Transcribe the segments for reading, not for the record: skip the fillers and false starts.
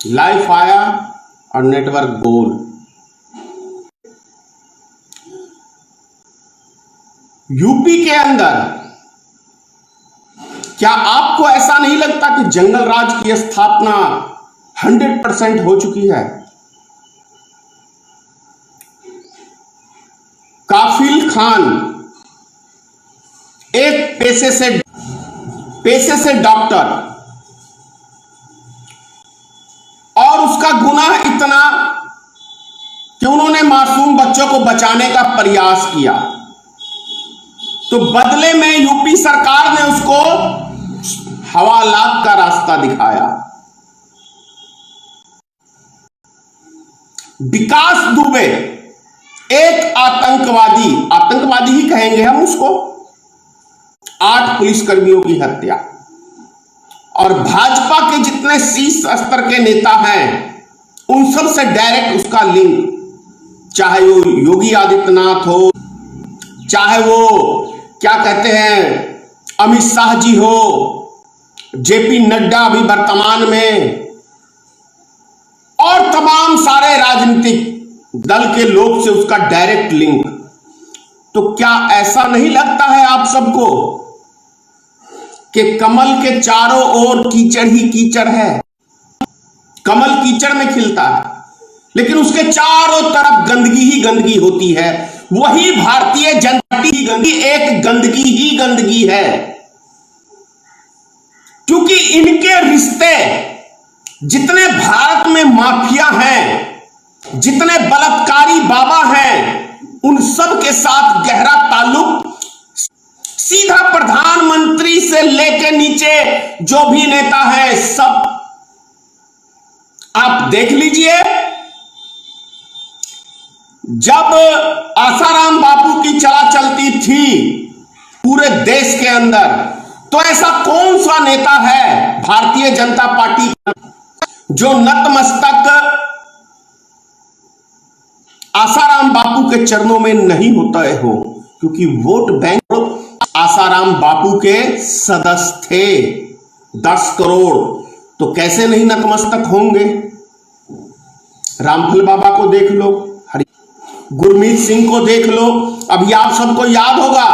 Live fire और network गोल। UP के अंदर क्या आपको ऐसा नहीं लगता कि जंगल राज की स्थापना 100% हो चुकी है? काफिल खान एक पेशे से डॉक्टर, और उसका गुनाह इतना कि उन्होंने मासूम बच्चों को बचाने का प्रयास किया, तो बदले में यूपी सरकार ने उसको हवालात का रास्ता दिखाया। विकास दुबे एक आतंकवादी ही कहेंगे हम उसको, 8 पुलिसकर्मियों की हत्या, और भाजपा के जितने शीर्ष स्तर के नेता हैं उन सब से डायरेक्ट उसका लिंक, चाहे वो योगी आदित्यनाथ हो, चाहे वो क्या कहते हैं अमित शाह जी हो, जेपी नड्डा अभी वर्तमान में, और तमाम सारे राजनीतिक दल के लोग से उसका डायरेक्ट लिंक। तो क्या ऐसा नहीं लगता है आप सबको कि कमल के चारों ओर कीचड़ ही कीचड़ है? कमल कीचड़ में खिलता है, लेकिन उसके चारों तरफ गंदगी ही गंदगी होती है। वही भारतीय जनता पार्टी गंदगी एक गंदगी ही गंदगी है, क्योंकि इनके रिश्ते जितने भारत में माफिया हैं, जितने बलात्कारी बाबा हैं, उन सब के साथ गहरा ताल्लुक, सीधा प्रधानमंत्री से लेके नीचे जो भी नेता है सब आप देख लीजिए। जब आसाराम बापू की चला चलती थी पूरे देश के अंदर, तो ऐसा कौन सा नेता है भारतीय जनता पार्टी का जो नतमस्तक आसाराम बापू के चरणों में नहीं होता हो? क्योंकि वोट बैंक आसाराम बापू के सदस्य थे, 10 करोड़, तो कैसे नहीं नतमस्तक होंगे? रामफल बाबा को देख लो, गुरमीत सिंह को देख लो। अभी आप सबको याद होगा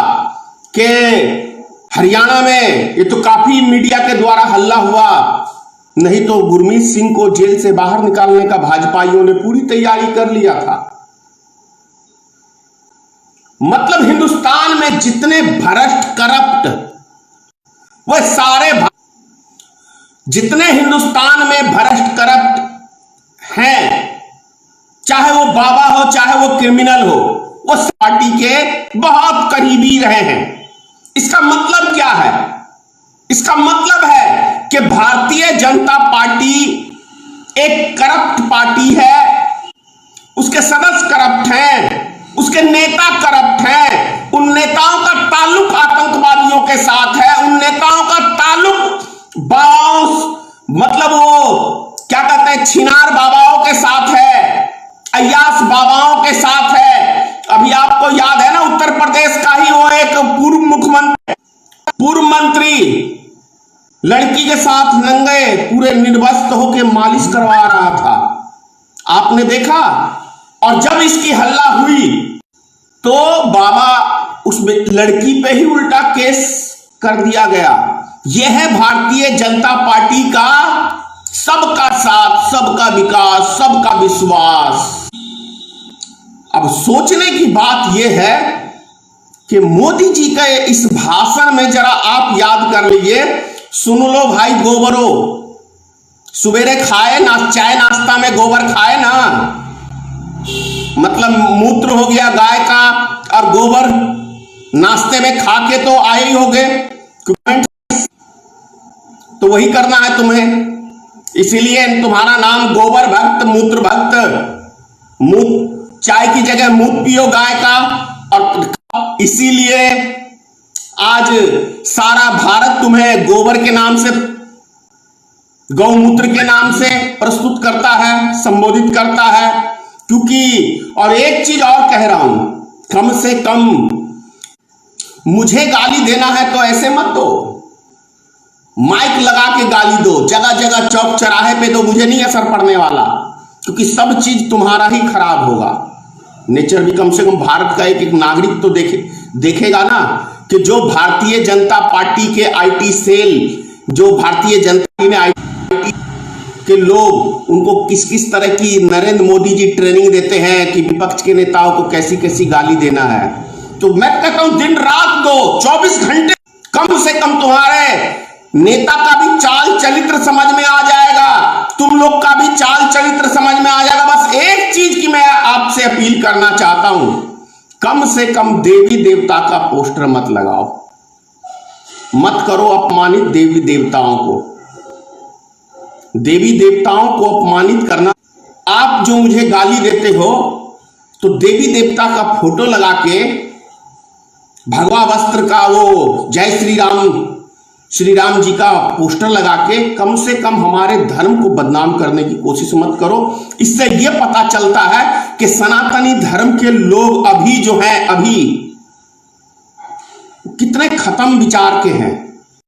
कि हरियाणा में ये तो काफी मीडिया के द्वारा हल्ला हुआ, नहीं तो गुरमीत सिंह को जेल से बाहर निकालने का भाजपाइयों ने पूरी तैयारी कर लिया था। मतलब हिंदुस्तान में जितने भ्रष्ट करप्ट, वह सारे जितने हिंदुस्तान में भ्रष्ट करप्ट हैं, चाहे वो बाबा हो चाहे वो क्रिमिनल हो, वो पार्टी के बहुत करीबी रहे हैं। इसका मतलब क्या है? इसका मतलब है कि भारतीय जनता पार्टी एक करप्ट पार्टी है, उसके सदस्य करप्ट हैं, उसके नेता करप्ट हैं, उन नेताओं का ताल्लुक आतंकवादियों के साथ है, उन नेताओं का ताल्लुक बाबाओं, मतलब वो क्या कहते हैं छिनार बाबाओं के साथ है, अय्यास बाबाओं के साथ है। अभी आपको याद है ना, उत्तर प्रदेश का ही वो एक पूर्व मंत्री लड़की के साथ नंगे पूरे निर्वस्त्र होकर मालिश करवा रहा था, आपने देखा। और जब इसकी हल्ला हुई तो बाबा उस लड़की पे ही उल्टा केस कर दिया गया। यह है भारतीय जनता पार्टी का सबका साथ, सबका विकास, सबका विश्वास। अब सोचने की बात यह है कि मोदी जी के इस भाषण में जरा आप याद कर लीजिए, सुन लो भाई गोबरो, सवेरे खाए ना चाय नाश्ता में गोबर खाए ना, मतलब मूत्र हो गया गाय का और गोबर नाश्ते में खा के तो आए ही होगे, तो वही करना है तुम्हें, इसीलिए तुम्हारा नाम गोबर भक्त, मूत्र भक्त। चाय की जगह मूत्र पियो गाय का, और इसीलिए आज सारा भारत तुम्हें गोबर के नाम से, गौमूत्र के नाम से प्रस्तुत करता है, संबोधित करता है। क्योंकि और एक चीज और कह रहा हूं, कम से कम मुझे गाली देना है तो ऐसे मत दो, माइक लगा के गाली दो, जगह जगह चौक चौराहे पे दो, मुझे नहीं असर पड़ने वाला, क्योंकि सब चीज तुम्हारा ही खराब होगा। नेचर भी कम से कम भारत का एक एक नागरिक तो देखेगा ना कि जो भारतीय जनता पार्टी के आईटी सेल, जो भारतीय जनता पार्टी में आईटी के लोग, उनको किस किस तरह की नरेंद्र मोदी जी ट्रेनिंग देते हैं कि विपक्ष के नेताओं को कैसी कैसी गाली देना है। तो मैं कहता हूं दिन रात दो, 24 घंटे, कम से कम तुम्हारे नेता का भी चाल चरित्र समझ में आ जाएगा, तुम लोग का भी चाल चरित्र समझ में आ जाएगा। बस एक चीज की मैं आपसे अपील करना चाहता हूं, कम से कम देवी देवता का पोस्टर मत लगाओ, मत करो अपमानित देवी देवताओं को। देवी देवताओं को अपमानित करना, आप जो मुझे गाली देते हो तो देवी देवता का फोटो लगा के, भगवा वस्त्र का वो जय श्री राम जी का पोस्टर लगा के, कम से कम हमारे धर्म को बदनाम करने की कोशिश मत करो। इससे यह पता चलता है कि सनातनी धर्म के लोग अभी जो हैं, अभी कितने खत्म विचार के हैं।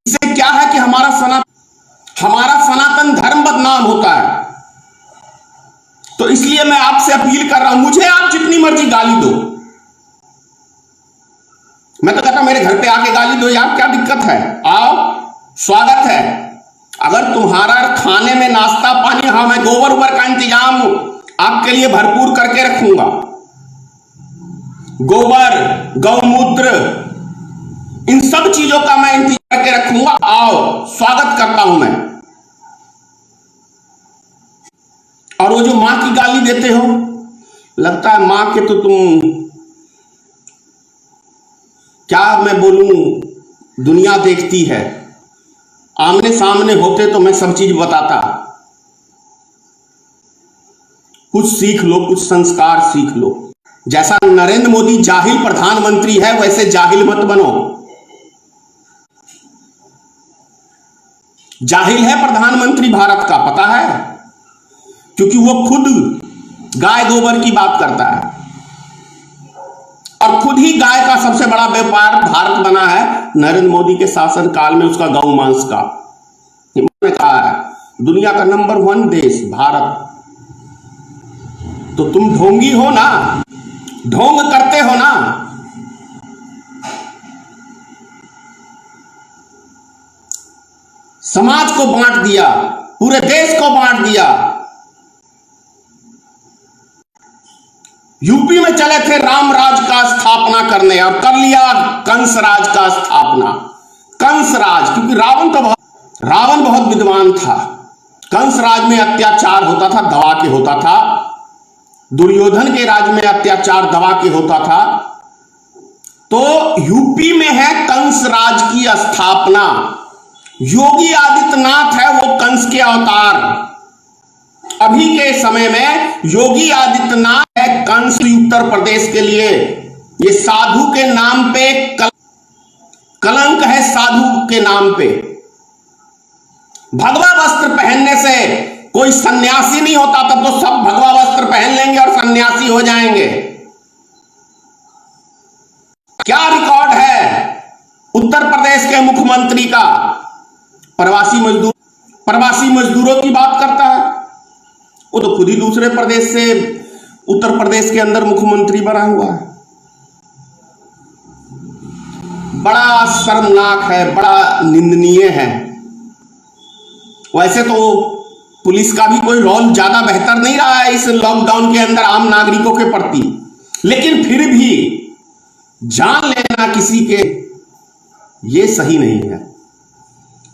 इससे क्या है कि हमारा सनातन धर्म बदनाम होता है। तो इसलिए मैं आपसे अपील कर रहा हूं, मुझे आप जितनी मर्जी गाली दो, मैं तो कहता मेरे घर पे आके गाली दो यार, क्या दिक्कत है, आओ, स्वागत है। अगर तुम्हारा खाने में नाश्ता पानी, हाँ, मैं गोबर उबर का इंतजाम आपके लिए भरपूर करके रखूंगा, गोबर, गौमूत्र, इन सब चीजों का मैं इंतजाम करके रखूंगा, आओ, स्वागत करता हूं मैं। और वो जो मां की गाली देते हो, लगता है मां के तो तुम, क्या मैं बोलूं, दुनिया देखती है, आमने सामने होते तो मैं सब चीज बताता। कुछ सीख लो, कुछ संस्कार सीख लो। जैसा नरेंद्र मोदी जाहिल प्रधानमंत्री है, वैसे जाहिल मत बनो। जाहिल है प्रधानमंत्री भारत का, पता है, क्योंकि वो खुद गाय गोबर की बात करता है और खुद ही गाय का सबसे बड़ा व्यापार भारत बना है नरेंद्र मोदी के शासन काल में, उसका गौ मांस का। मैंने कहा है दुनिया का नंबर 1 देश भारत। तो तुम ढोंगी हो ना, ढोंग करते हो ना, समाज को बांट दिया, पूरे देश को बांट दिया। यूपी में चले थे राम राज का स्थापना करने और कर लिया कंस राज का स्थापना। कंस राज, क्योंकि रावण बहुत विद्वान था। कंस राज में अत्याचार होता था, दबा के होता था। दुर्योधन के राज में अत्याचार दबा के होता था। तो यूपी में है कंस राज की स्थापना। योगी आदित्यनाथ है वो कंस के अवतार। अभी के समय में योगी आदित्यनाथ है कंस उत्तर प्रदेश के लिए। ये साधु के नाम पे कलंक है, साधु के नाम पे। भगवा वस्त्र पहनने से कोई सन्यासी नहीं होता, तब तो सब भगवा वस्त्र पहन लेंगे और सन्यासी हो जाएंगे। क्या रिकॉर्ड है उत्तर प्रदेश के मुख्यमंत्री का? प्रवासी मजदूरों की बात करता है। वो तो खुद ही दूसरे प्रदेश से उत्तर प्रदेश के अंदर मुख्यमंत्री बना हुआ है। बड़ा शर्मनाक है, बड़ा निंदनीय है। वैसे तो पुलिस का भी कोई रोल ज्यादा बेहतर नहीं रहा है इस लॉकडाउन के अंदर आम नागरिकों के प्रति, लेकिन फिर भी जान लेना किसी के, ये सही नहीं है।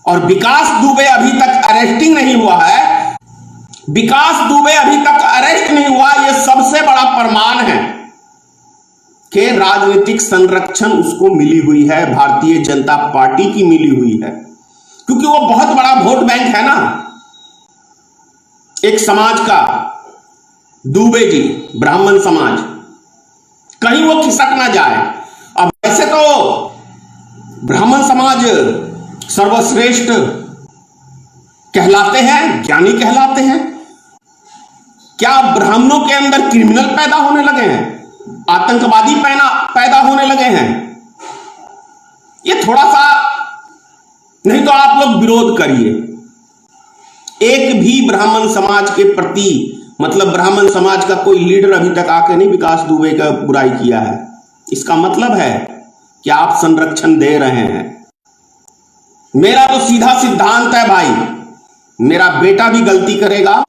और विकास दुबे अभी तक अरेस्टिंग नहीं हुआ है, विकास दुबे अभी तक अरेस्ट नहीं हुआ। यह सबसे बड़ा प्रमाण है कि राजनीतिक संरक्षण उसको मिली हुई है, भारतीय जनता पार्टी की मिली हुई है, क्योंकि वो बहुत बड़ा वोट बैंक है ना एक समाज का। दुबे जी, ब्राह्मण समाज, कहीं वो खिसक ना जाए। अब वैसे तो ब्राह्मण समाज सर्वश्रेष्ठ कहलाते हैं, ज्ञानी कहलाते हैं। क्या ब्राह्मणों के अंदर क्रिमिनल पैदा होने लगे हैं, आतंकवादी पैदा होने लगे हैं? ये थोड़ा सा नहीं तो आप लोग विरोध करिए। एक भी ब्राह्मण समाज के प्रति, मतलब ब्राह्मण समाज का कोई लीडर अभी तक आके नहीं विकास दुबे का बुराई किया है। इसका मतलब है कि आप संरक्षण दे रहे हैं। मेरा तो सीधा सिद्धांत है भाई, मेरा बेटा भी गलती करेगा,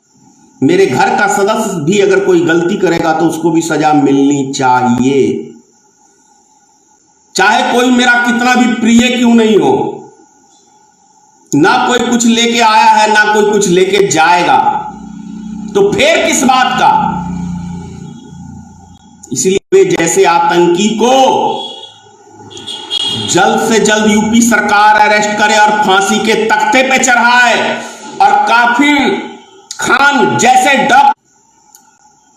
मेरे घर का सदस्य भी अगर कोई गलती करेगा तो उसको भी सजा मिलनी चाहिए, चाहे कोई मेरा कितना भी प्रिय क्यों नहीं हो। ना कोई कुछ लेके आया है, ना कोई कुछ लेके जाएगा, तो फिर किस बात का। इसलिए वे जैसे आतंकी को जल्द से जल्द यूपी सरकार अरेस्ट करे और फांसी के तख्ते पे चढ़ाए, और काफिर खान जैसे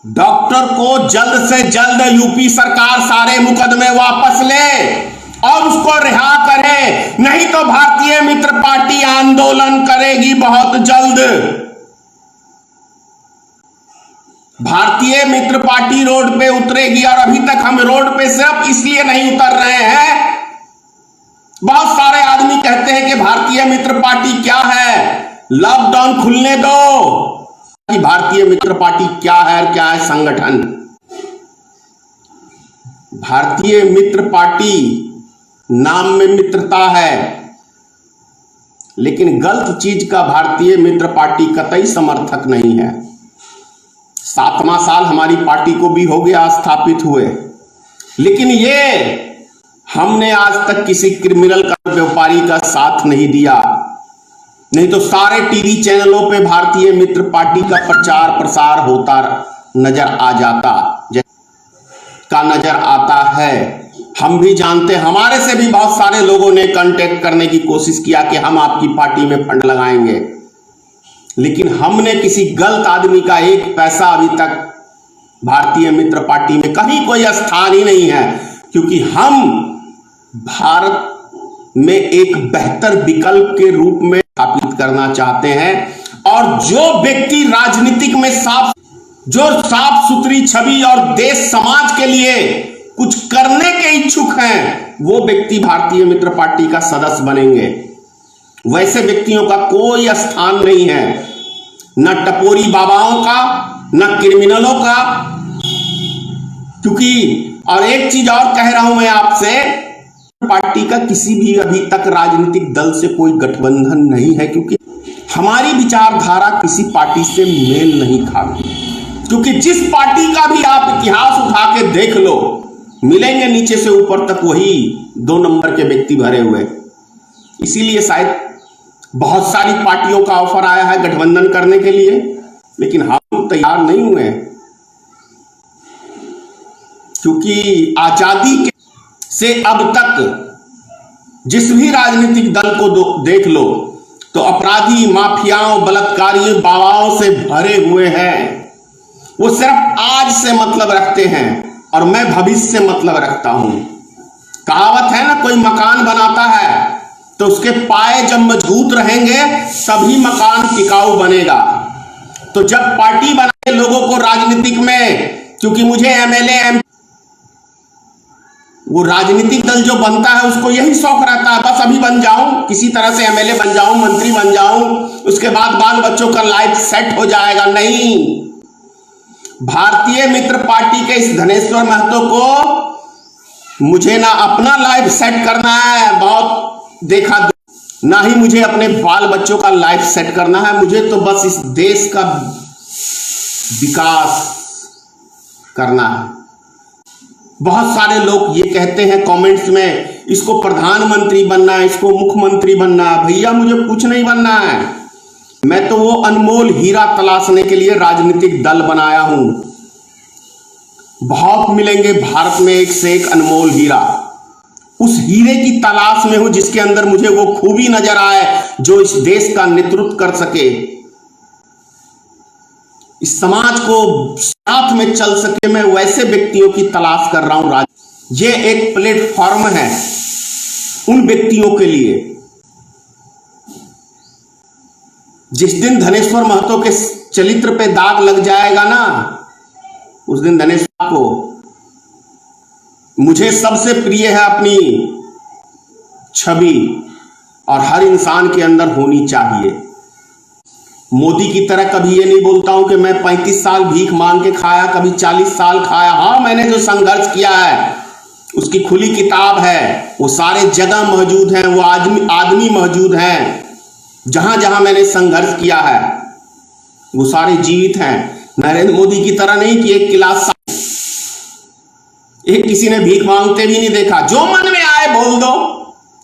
डॉक्टर को जल्द से जल्द यूपी सरकार सारे मुकदमे वापस ले और उसको रिहा करे। नहीं तो भारतीय मित्र पार्टी आंदोलन करेगी बहुत जल्द। भारतीय मित्र पार्टी रोड पे उतरेगी, और अभी तक हम रोड पे सिर्फ इसलिए नहीं उतर रहे हैं, बहुत सारे आदमी कहते हैं कि भारतीय मित्र पार्टी क्या है, लॉकडाउन खुलने दो। कि भारतीय मित्र पार्टी क्या है और क्या है संगठन। भारतीय मित्र पार्टी नाम में मित्रता है, लेकिन गलत चीज का भारतीय मित्र पार्टी कतई समर्थक नहीं है। 7वां साल हमारी पार्टी को भी हो गया स्थापित हुए, लेकिन ये हमने आज तक किसी क्रिमिनल का, व्यापारी का साथ नहीं दिया। नहीं तो सारे टीवी चैनलों पे भारतीय मित्र पार्टी का प्रचार प्रसार होता नजर आ जाता, का नजर आता है। हम भी जानते, हमारे से भी बहुत सारे लोगों ने कांटेक्ट करने की कोशिश किया कि हम आपकी पार्टी में फंड लगाएंगे, लेकिन हमने किसी गलत आदमी का एक पैसा अभी तक भारतीय मित्र पार्टी में कहीं कोई स्थान ही नहीं है, क्योंकि हम भारत में एक बेहतर विकल्प के रूप में स्थापित करना चाहते हैं। और जो व्यक्ति राजनीतिक में जो साफ सुथरी छवि और देश समाज के लिए कुछ करने के इच्छुक हैं, वो व्यक्ति भारतीय मित्र पार्टी का सदस्य बनेंगे। वैसे व्यक्तियों का कोई स्थान नहीं है, न टपोरी बाबाओं का, न क्रिमिनलों का। क्योंकि और एक चीज और कह रहा हूं मैं आपसे, पार्टी का किसी भी अभी तक राजनीतिक दल से कोई गठबंधन नहीं है, क्योंकि हमारी विचारधारा किसी पार्टी से मेल नहीं खाती। क्योंकि जिस पार्टी का भी आप इतिहास उठा के देख लो, मिलेंगे नीचे से ऊपर तक वही 2 नंबर के व्यक्ति भरे हुए। इसीलिए शायद बहुत सारी पार्टियों का ऑफर आया है गठबंधन करने के लिए, लेकिन हम तैयार नहीं हुए, क्योंकि आजादी से अब तक जिस भी राजनीतिक दल को देख लो तो अपराधी, माफियाओं, बलात्कारियों, बाबाओं से भरे हुए हैं। वो सिर्फ आज से मतलब रखते हैं और मैं भविष्य से मतलब रखता हूं। कहावत है ना, कोई मकान बनाता है तो उसके पाए जब मजबूत रहेंगे तभी मकान टिकाऊ बनेगा। तो जब पार्टी बनाए लोगों को राजनीतिक में, क्योंकि मुझे एमएलए वो राजनीतिक दल जो बनता है उसको यही शौक रहता है, बस अभी बन जाऊं, किसी तरह से एमएलए बन जाऊं, मंत्री बन जाऊं, उसके बाद बाल बच्चों का लाइफ सेट हो जाएगा। नहीं, भारतीय मित्र पार्टी के इस धनेश्वर महतो को मुझे ना अपना लाइफ सेट करना है, बहुत देखा, ना ही मुझे अपने बाल बच्चों का लाइफ सेट करना है। मुझे तो बस इस देश का विकास करना है। बहुत सारे लोग ये कहते हैं कमेंट्स में, इसको प्रधानमंत्री बनना है, इसको मुख्यमंत्री बनना है। भैया मुझे कुछ नहीं बनना है, मैं तो वो अनमोल हीरा तलाशने के लिए राजनीतिक दल बनाया हूं। बहुत मिलेंगे भारत में एक से एक अनमोल हीरा, उस हीरे की तलाश में हूं जिसके अंदर मुझे वो खूबी नजर आए जो इस देश का नेतृत्व कर सके, इस समाज को साथ में चल सके। मैं वैसे व्यक्तियों की तलाश कर रहा हूं। ये एक प्लेटफॉर्म है उन व्यक्तियों के लिए। जिस दिन धनेश्वर महतो के चरित्र पे दाग लग जाएगा ना, उस दिन धनेश्वर को, मुझे सबसे प्रिय है अपनी छवि, और हर इंसान के अंदर होनी चाहिए। मोदी की तरह कभी ये नहीं बोलता हूं कि मैं 35 साल भीख मांग के खाया, कभी 40 साल खाया। हाँ, मैंने जो संघर्ष किया है उसकी खुली किताब है, वो सारे जगह मौजूद हैं, वो आदमी मौजूद हैं। जहां जहां मैंने संघर्ष किया है वो सारे जीवित हैं। नरेंद्र मोदी की तरह नहीं कि एक क्लास एक किसी ने भीख मांगते भी नहीं देखा। जो मन में आए बोल दो,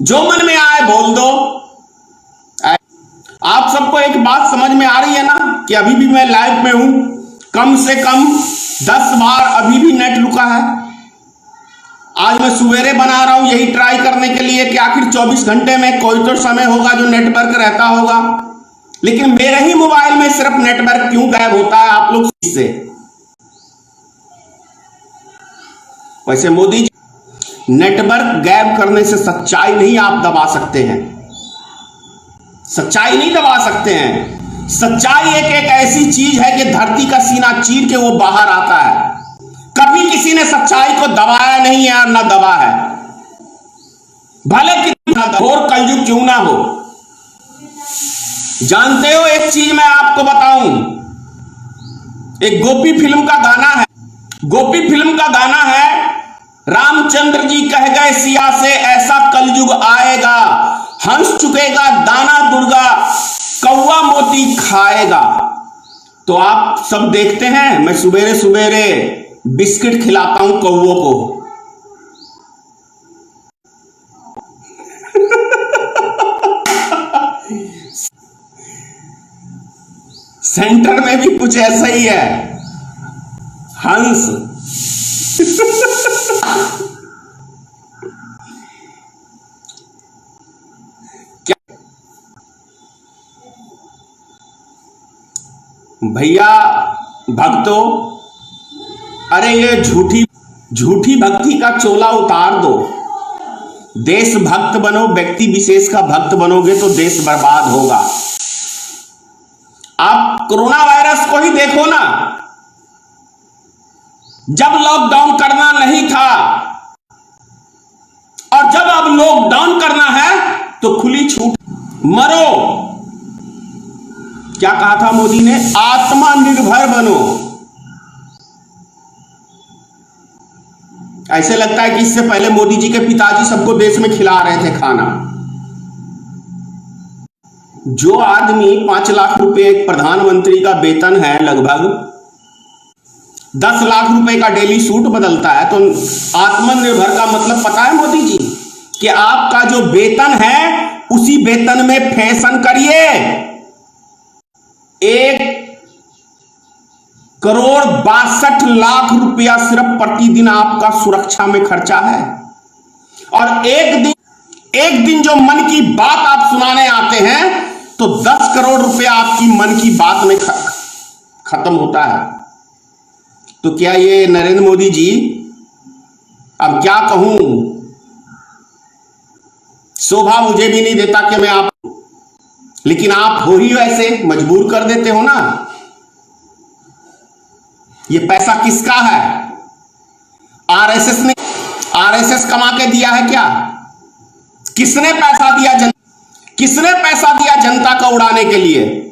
जो मन में आए बोल दो। आप सबको एक बात समझ में आ रही है ना कि अभी भी मैं लाइव में हूं, कम से कम 10 बार अभी भी नेट रुका है। आज मैं सवेरे बना रहा हूं यही ट्राई करने के लिए कि आखिर 24 घंटे में कोई तो समय होगा जो नेटवर्क रहता होगा, लेकिन मेरे ही मोबाइल में सिर्फ नेटवर्क क्यों गायब होता है आप लोग से। वैसे मोदी जी, नेटवर्क गायब करने से सच्चाई नहीं आप दबा सकते हैं, सच्चाई नहीं दबा सकते हैं। सच्चाई एक ऐसी चीज है कि धरती का सीना चीर के वो बाहर आता है। कभी किसी ने सच्चाई को दबाया नहीं है और ना दबा है, भले कितना घोर कलयुग क्यों ना हो। जानते हो, एक चीज मैं आपको बताऊं, एक गोपी फिल्म का गाना है, गोपी फिल्म का गाना है, रामचंद्र जी कह गए सिया से ऐसा कलयुग आएगा, हंस चुकेगा दाना दुर्गा, कौवा मोती खाएगा। तो आप सब देखते हैं मैं सुबेरे सुबेरे बिस्किट खिलाता हूं कौवों को। सेंटर में भी कुछ ऐसा ही है, हंस। भैया भक्तों, अरे ये झूठी भक्ति का चोला उतार दो, देशभक्त बनो। व्यक्ति विशेष का भक्त बनोगे तो देश बर्बाद होगा। आप कोरोना वायरस को ही देखो ना, जब लॉकडाउन करना नहीं था और जब अब लॉकडाउन करना है तो खुली छूट, मरो। क्या कहा था मोदी ने? आत्मनिर्भर बनो। ऐसे लगता है कि इससे पहले मोदी जी के पिताजी सबको देश में खिला रहे थे खाना। जो आदमी 5 लाख रुपए एक प्रधानमंत्री का वेतन है, लगभग 10 लाख रुपए का डेली सूट बदलता है, तो आत्मनिर्भर का मतलब पता है मोदी जी? कि आपका जो वेतन है उसी वेतन में फैशन करिए। 1,62,00,000 रुपया सिर्फ प्रतिदिन आपका सुरक्षा में खर्चा है। और एक दिन जो मन की बात आप सुनाने आते हैं तो 10 करोड़ रुपया आपकी मन की बात में खत्म होता है। तो क्या ये नरेंद्र मोदी जी, अब क्या कहूं, शोभा मुझे भी नहीं देता कि मैं आप, लेकिन आप हो ही वैसे, मजबूर कर देते हो ना। ये पैसा किसका है? आरएसएस कमा के दिया है क्या? किसने पैसा दिया जनता को उड़ाने के लिए?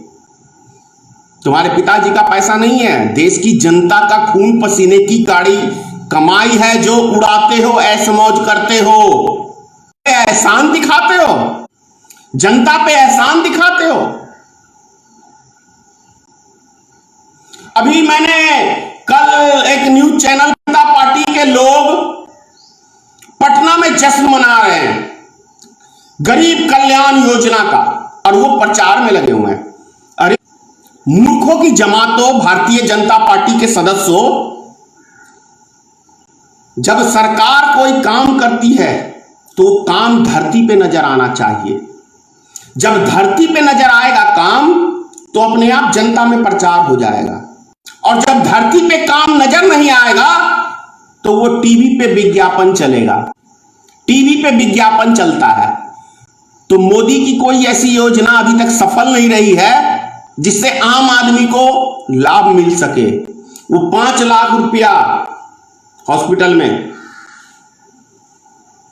तुम्हारे पिताजी का पैसा नहीं है, देश की जनता का खून पसीने की गाड़ी कमाई है जो उड़ाते हो, ऐश मौज करते हो, एहसान दिखाते हो, जनता पे एहसान दिखाते हो। अभी मैंने कल एक न्यूज चैनल, जनता पार्टी के लोग पटना में जश्न मना रहे हैं गरीब कल्याण योजना का, और वो प्रचार में लगे हुए हैं। अरे मूर्खों की जमातों, भारतीय जनता पार्टी के सदस्यों, जब सरकार कोई काम करती है तो काम धरती पे नजर आना चाहिए। जब धरती पे नजर आएगा काम तो अपने आप जनता में प्रचार हो जाएगा, और जब धरती पे काम नजर नहीं आएगा तो वो टीवी पे विज्ञापन चलेगा, टीवी पे विज्ञापन चलता है। तो मोदी की कोई ऐसी योजना अभी तक सफल नहीं रही है जिससे आम आदमी को लाभ मिल सके। वो 5 लाख रुपया हॉस्पिटल में,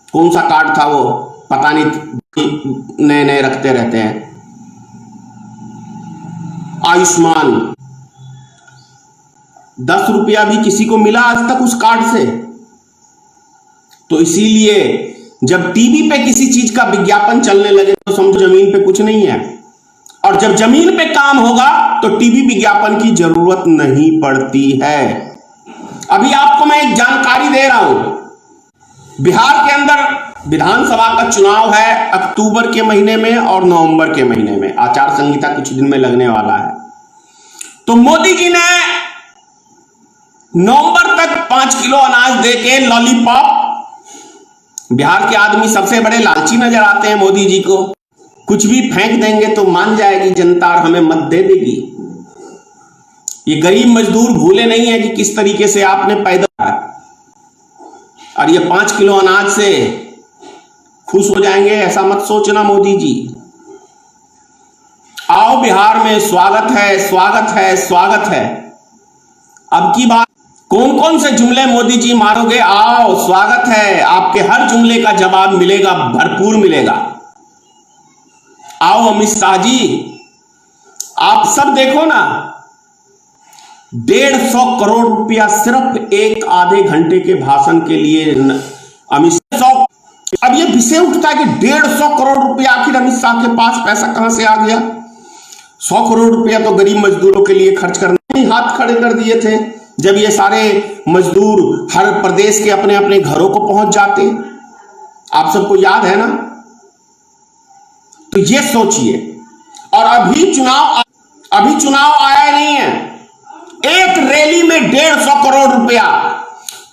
कौन सा कार्ड था वो पता नहीं, नए नए रखते रहते हैं। आयुष्मान 10 रुपया भी किसी को मिला आज तक उस कार्ड से? तो इसीलिए जब टीवी पे किसी चीज का विज्ञापन चलने लगे तो समझो जमीन पे कुछ नहीं है, और जब जमीन पे काम होगा तो टीवी विज्ञापन की जरूरत नहीं पड़ती है। अभी आपको मैं एक जानकारी दे रहा हूं, बिहार के अंदर विधानसभा का चुनाव है अक्टूबर के महीने में और नवंबर के महीने में, आचार संहिता कुछ दिन में लगने वाला है। तो मोदी जी ने नवंबर तक 5 किलो अनाज देके लॉलीपॉप, बिहार के आदमी सबसे बड़े लालची नजर आते हैं मोदी जी को, कुछ भी फेंक देंगे तो मान जाएगी जनता और हमें मत दे देगी। ये गरीब मजदूर भूले नहीं है कि किस तरीके से आपने पैदा किया, और ये 5 किलो अनाज से खुश हो जाएंगे ऐसा मत सोचना मोदी जी। आओ बिहार में, स्वागत है, स्वागत है, स्वागत है। अब की बात कौन कौन से जुमले मोदी जी मारोगे? आओ, स्वागत है, आपके हर जुमले का जवाब मिलेगा, भरपूर मिलेगा। आओ अमित शाह जी, आप सब देखो ना, 150 करोड़ रुपया सिर्फ एक आधे घंटे के भाषण के लिए अमित शाह। अब ये विषय उठता है कि 150 करोड़ रुपया आखिर अमित शाह के पास पैसा कहां से आ गया? 100 करोड़ रुपया तो गरीब मजदूरों के लिए खर्च करने ही हाथ खड़े कर दिए थे जब ये सारे मजदूर हर प्रदेश के अपने अपने घरों को पहुंच जाते। आप सबको याद है ना? तो ये सोचिए, और अभी चुनाव आया नहीं है, एक रैली में 150 करोड़ रुपया।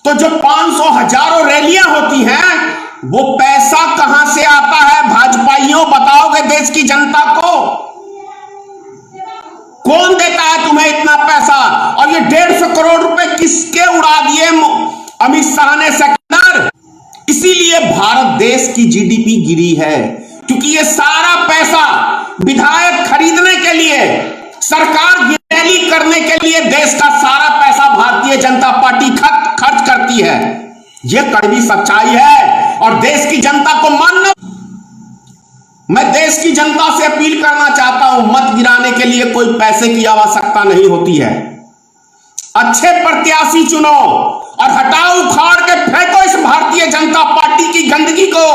तो जो 500 हजारों रैलियां होती हैं, वो पैसा कहां से आता है? भाजपाइयों बताओगे देश की जनता को? कौन देता है तुम्हें इतना पैसा? और ये 150 करोड़ रुपए किसके उड़ा दिए अमित शाह ने सेकंडर? इसीलिए भारत देश की जीडीपी गिरी है, क्योंकि ये सारा पैसा विधायक खरीदने के लिए, सरकार रैली करने के लिए देश का सारा पैसा भारतीय जनता पार्टी खर्च करती है। यह कड़वी सच्चाई है और देश की जनता को मानना। मैं देश की जनता से अपील करना चाहता हूं, मत गिराने के लिए कोई पैसे की आवश्यकता नहीं होती है। अच्छे प्रत्याशी चुनो और हटाओ, उखाड़ के फेंको इस भारतीय जनता पार्टी की गंदगी को।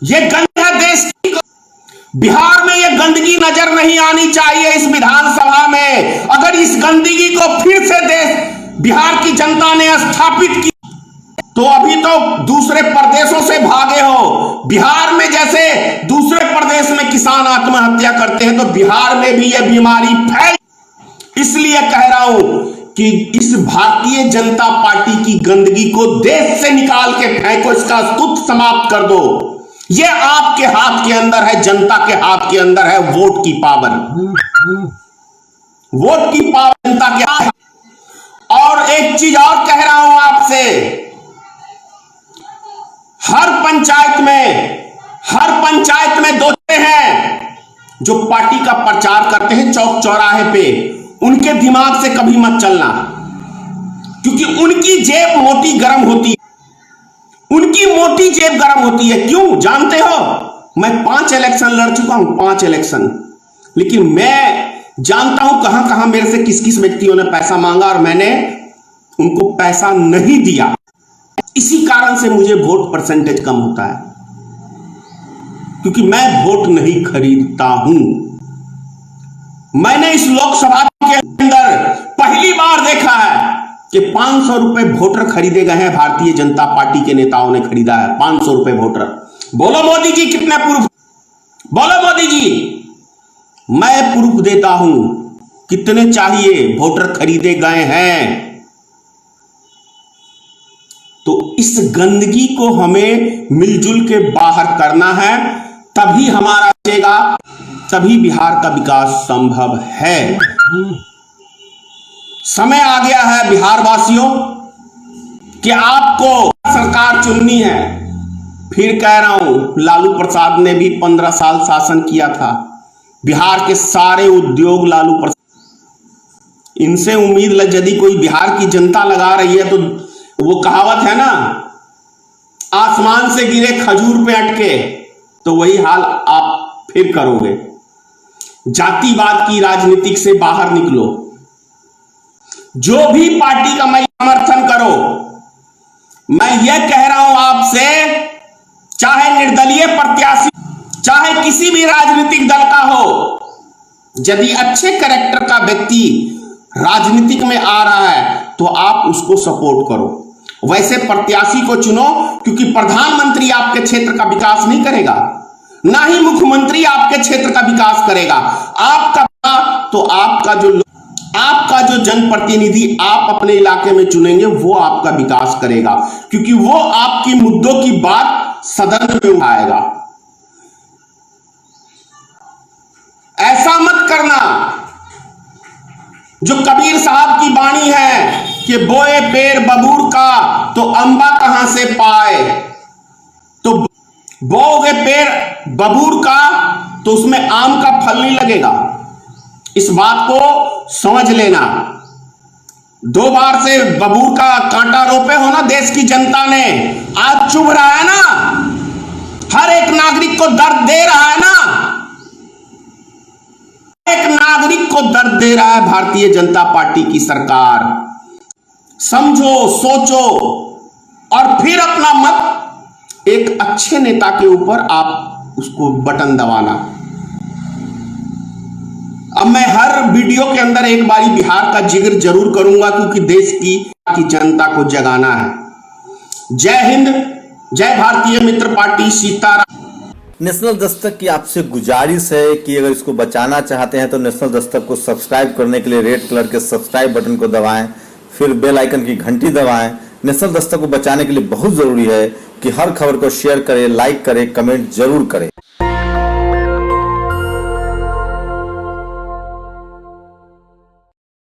यह गंदगी है देश की। बिहार में यह गंदगी नजर नहीं आनी चाहिए इस विधानसभा में। अगर इस गंदगी को फिर से बिहार की जनता ने स्थापित किया तो अभी तो दूसरे प्रदेशों से भागे हो। बिहार में जैसे दूसरे प्रदेश में किसान आत्महत्या करते हैं, तो बिहार में भी यह बीमारी फैल। इसलिए कह रहा हूं कि इस भारतीय जनता पार्टी की गंदगी को देश से निकाल के फेंको, इसका अस्तित्व समाप्त कर दो। यह आपके हाथ के अंदर है, जनता के हाथ के अंदर है वोट की पावर। वोट की पावर जनता के हाथ। और एक चीज और कह रहा हूं आपसे, हर पंचायत में दो हैं जो पार्टी का प्रचार करते हैं चौक चौराहे पे। उनके दिमाग से कभी मत चलना, क्योंकि उनकी जेब मोटी गर्म होती है। उनकी मोटी जेब गर्म होती है। क्यों जानते हो? मैं 5 इलेक्शन लड़ चुका हूं, 5 इलेक्शन, लेकिन मैं जानता हूं कहां कहां मेरे से किस किस व्यक्तियों ने पैसा मांगा और मैंने उनको पैसा नहीं दिया। इसी कारण से मुझे वोट परसेंटेज कम होता है, क्योंकि मैं वोट नहीं खरीदता हूं। मैंने इस लोकसभा के अंदर पहली बार देखा है कि 500 रुपए वोटर खरीदे गए हैं। भारतीय जनता पार्टी के नेताओं ने खरीदा है 500 रुपए वोटर। बोलो मोदी जी कितने प्रूफ? बोलो मोदी जी, मैं प्रूफ देता हूं कितने चाहिए वोटर खरीदे गए हैं। तो इस गंदगी को हमें मिलजुल के बाहर करना है, तभी हमारा बचेगा, तभी बिहार का विकास संभव है। समय आ गया है बिहार वासियों कि आपको सरकार चुननी है। फिर कह रहा हूं, लालू प्रसाद ने भी 15 साल शासन किया था। बिहार के सारे उद्योग लालू प्रसाद, इनसे उम्मीद यदि कोई बिहार की जनता लगा रही है तो वो कहावत है ना, आसमान से गिरे खजूर पे अटके, तो वही हाल आप फिर करोगे। जातिवाद की राजनीति से बाहर निकलो। जो भी पार्टी का मैं समर्थन करो, मैं यह कह रहा हूं आपसे, चाहे निर्दलीय प्रत्याशी, चाहे किसी भी राजनीतिक दल का हो, यदि अच्छे कैरेक्टर का व्यक्ति राजनीतिक में आ रहा है तो आप उसको सपोर्ट करो, वैसे प्रत्याशी को चुनो। क्योंकि प्रधानमंत्री आपके क्षेत्र का विकास नहीं करेगा, ना ही मुख्यमंत्री आपके क्षेत्र का विकास करेगा। आपका तो आपका जो जनप्रतिनिधि आप अपने इलाके में चुनेंगे वो आपका विकास करेगा, क्योंकि वो आपकी मुद्दों की बात सदन में उठाएगा। ऐसा मत करना जो कबीर साहब की वाणी है कि बोए पेड़ बबूर का तो अंबा कहां से पाए। तो बोओगे पेड़ बबूर का तो उसमें आम का फल नहीं लगेगा। इस बात को समझ लेना। 2 बार से बबूर का कांटा रोपे हो ना देश की जनता ने, आज चुभ रहा है ना, हर एक नागरिक को दर्द दे रहा है ना, एक नागरिक को दर्द दे रहा है भारतीय जनता पार्टी की सरकार। समझो, सोचो और फिर अपना मत एक अच्छे नेता के ऊपर आप उसको बटन दबाना। अब मैं हर वीडियो के अंदर एक बारी बिहार का जिक्र जरूर करूंगा, क्योंकि देश की जनता को जगाना है। जय हिंद, जय भारतीय मित्र पार्टी, सीताराम। नेशनल दस्तक की आपसे गुजारिश है कि अगर इसको बचाना चाहते हैं तो नेशनल दस्तक को सब्सक्राइब करने के लिए रेड कलर के सब्सक्राइब बटन को दबाएं, फिर बेल आइकन की घंटी दबाएं। नेशनल दस्तक को बचाने के लिए बहुत जरूरी है कि हर खबर को शेयर करें, लाइक करें, कमेंट जरूर करें।